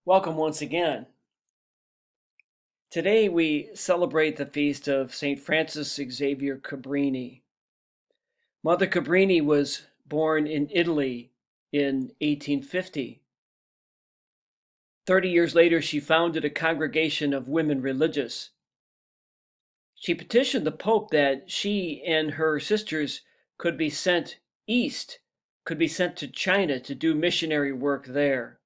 Welcome once again. Today we celebrate the feast of St. Francis Xavier Cabrini. Mother Cabrini was born in Italy in 1850. 30 years later, she founded a congregation of women religious. She petitioned the Pope that she and her sisters could be sent east, could be sent to China to do missionary work there.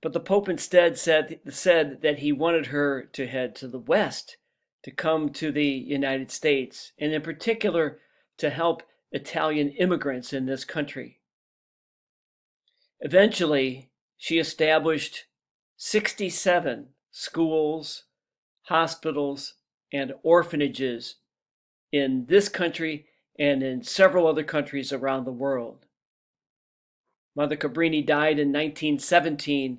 But the Pope instead said that he wanted her to head to the West, to come to the United States, and in particular to help Italian immigrants in this country. Eventually, she established 67 schools, hospitals, and orphanages in this country and in several other countries around the world. Mother Cabrini died in 1917,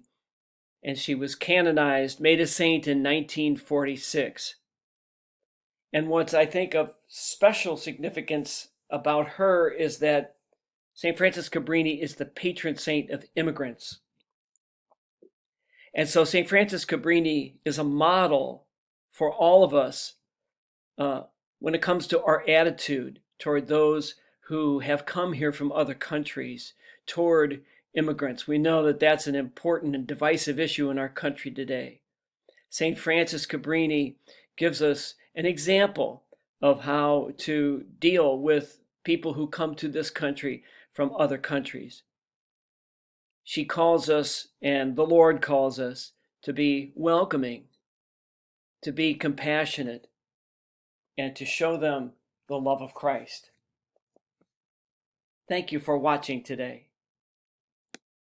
and she was canonized, made a saint in 1946. And what's I think of special significance about her is that St. Francis Cabrini is the patron saint of immigrants. And so St. Francis Cabrini is a model for all of us when it comes to our attitude toward those who have come here from other countries, toward immigrants. We know that that's an important and divisive issue in our country today. St. Francis Cabrini gives us an example of how to deal with people who come to this country from other countries. She calls us, and the Lord calls us, to be welcoming, to be compassionate, and to show them the love of Christ. Thank you for watching today.